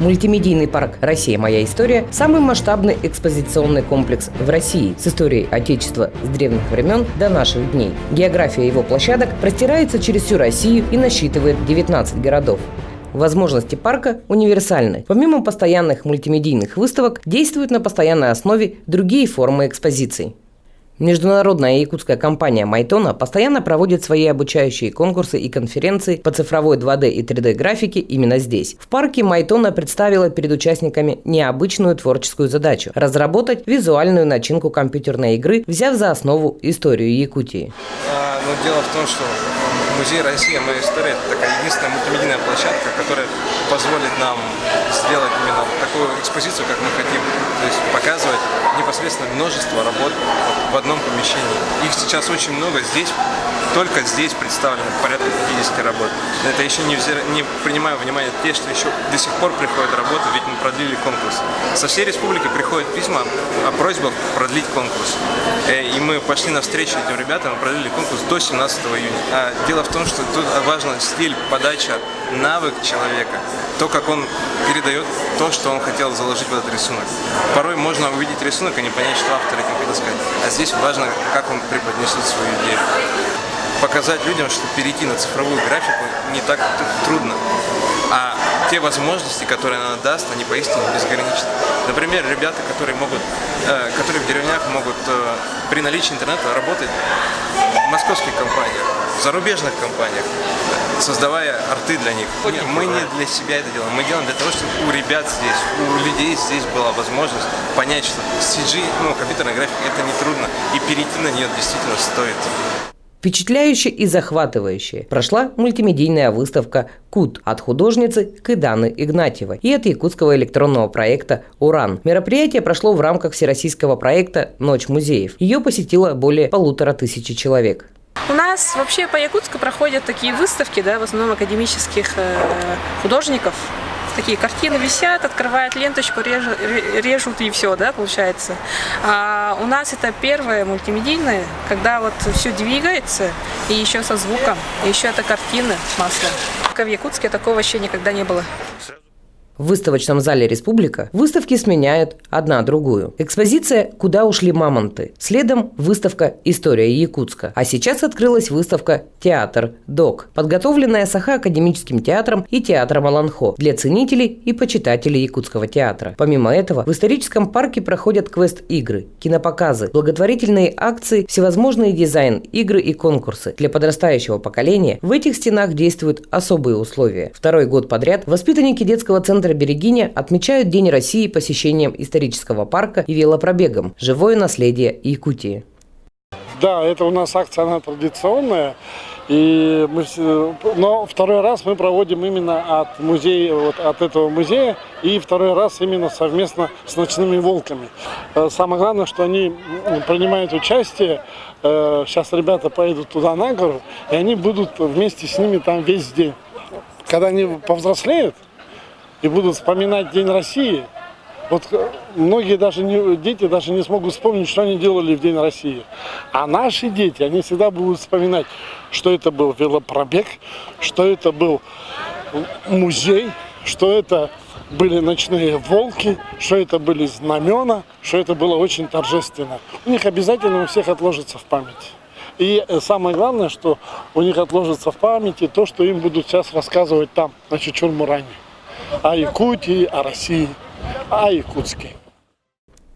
Мультимедийный парк «Россия. Моя история» – самый масштабный экспозиционный комплекс в России с историей Отечества с древних времен до наших дней. География его площадок простирается через всю Россию и насчитывает 19 городов. Возможности парка универсальны. Помимо постоянных мультимедийных выставок, действуют на постоянной основе другие формы экспозиций. Международная якутская компания «Майтона» постоянно проводит свои обучающие конкурсы и конференции по цифровой 2D и 3D-графике именно здесь. В парке «Майтона» представила перед участниками необычную творческую задачу – разработать визуальную начинку компьютерной игры, взяв за основу историю Якутии. Но дело в том, что музей «Россия. Моя история» – это такая единственная мультимедийная площадка, которая позволит нам сделать именно такую экспозицию, как мы хотим. То есть показывать непосредственно множество работ в одном помещении. Их сейчас очень много. Только здесь представлено порядка 50 работ. Это еще не принимая во внимание те, что еще до сих пор приходят работы, ведь мы продлили конкурс. Со всей республики приходят письма о просьбах продлить конкурс. И мы пошли навстречу этим ребятам и продлили конкурс до 17 июня. Дело в том, что тут важен стиль, подача, навык человека, то, как он передает то, что он хотел заложить в этот рисунок. Порой можно увидеть рисунок и не понять, что автор этим хотел сказать. А здесь важно, как он преподнесет свою идею. Показать людям, что перейти на цифровую графику не так трудно. А те возможности, которые она даст, они поистине безграничны. Например, ребята, которые в деревнях могут при наличии интернета работать в московских компаниях, в зарубежных компаниях, создавая арты для них. Мы не для себя это делаем, мы делаем для того, чтобы у ребят здесь, у людей здесь была возможность понять, что CG, компьютерная графика, это не трудно, и перейти на нее действительно стоит. Впечатляюще и захватывающе прошла мультимедийная выставка «Кут» от художницы Кыданы Игнатьевой и от якутского электронного проекта «Уран». Мероприятие прошло в рамках всероссийского проекта «Ночь музеев». Ее посетило более 1500 человек. У нас вообще по Якутску проходят такие выставки, в основном академических художников. Такие картины висят, открывают ленточку, режут и все, получается. А у нас это первое мультимедийное, когда все двигается, и еще со звуком, и еще это картины с маслом. В Якутске такого вообще никогда не было. В выставочном зале «Республика» выставки сменяют одна другую. Экспозиция «Куда ушли мамонты?». Следом выставка «История Якутска». А сейчас открылась выставка «Театр Док», подготовленная Саха-академическим театром и театром Аланхо для ценителей и почитателей якутского театра. Помимо этого, в историческом парке проходят квест-игры, кинопоказы, благотворительные акции, всевозможные дизайн-игры и конкурсы. Для подрастающего поколения в этих стенах действуют особые условия. Второй год подряд воспитанники детского центра «Берегиня» отмечают День России посещением исторического парка и велопробегом «Живое наследие Якутии». Да, это у нас акция, она традиционная. Но второй раз мы проводим именно от этого музея, и второй раз именно совместно с «Ночными волками». Самое главное, что они принимают участие. Сейчас ребята поедут туда на гору, и они будут вместе с ними там весь день. Когда они повзрослеют и будут вспоминать День России, многие дети даже не смогут вспомнить, что они делали в День России. А наши дети, они всегда будут вспоминать, что это был велопробег, что это был музей, что это были ночные волки, что это были знамена, что это было очень торжественно. У них обязательно у всех отложится в память. И самое главное, что у них отложится в памяти то, что им будут сейчас рассказывать там, на Чучур-Муране. О Якутии, о России, о Якутске.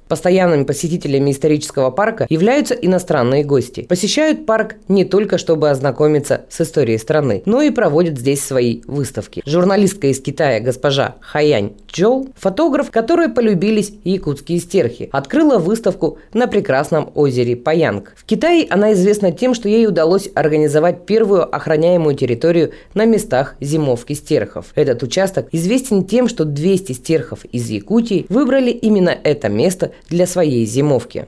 Постоянными посетителями исторического парка являются иностранные гости. Посещают парк не только чтобы ознакомиться с историей страны, но и проводят здесь свои выставки. Журналистка из Китая госпожа Хаянь Чжоу, фотограф, которой полюбились якутские стерхи, открыла выставку на прекрасном озере Паянг. В Китае она известна тем, что ей удалось организовать первую охраняемую территорию на местах зимовки стерхов. Этот участок известен тем, что 200 стерхов из Якутии выбрали именно это место для своей зимовки.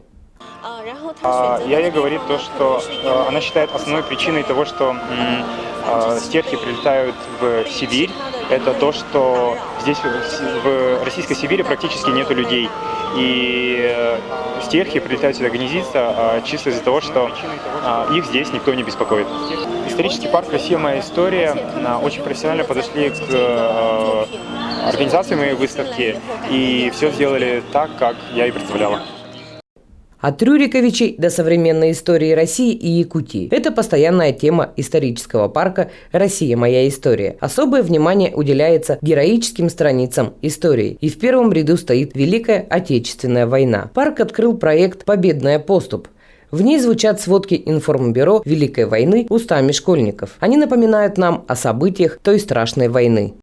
Яя говорит то, что она считает основной причиной того, что стерхи прилетают в Сибирь, это то, что здесь в российской Сибири практически нету людей. И стерхи прилетают сюда гнездиться чисто из-за того, что их здесь никто не беспокоит. Исторический парк «Россия. Моя история» очень профессионально подошли к организации моей выставки, и все сделали так, как я и представляла. От Рюриковичей до современной истории России и Якутии. Это постоянная тема исторического парка «Россия. Моя история». Особое внимание уделяется героическим страницам истории. И в первом ряду стоит Великая Отечественная война. Парк открыл проект «Победная поступь». В ней звучат сводки информбюро Великой войны устами школьников. Они напоминают нам о событиях той страшной войны.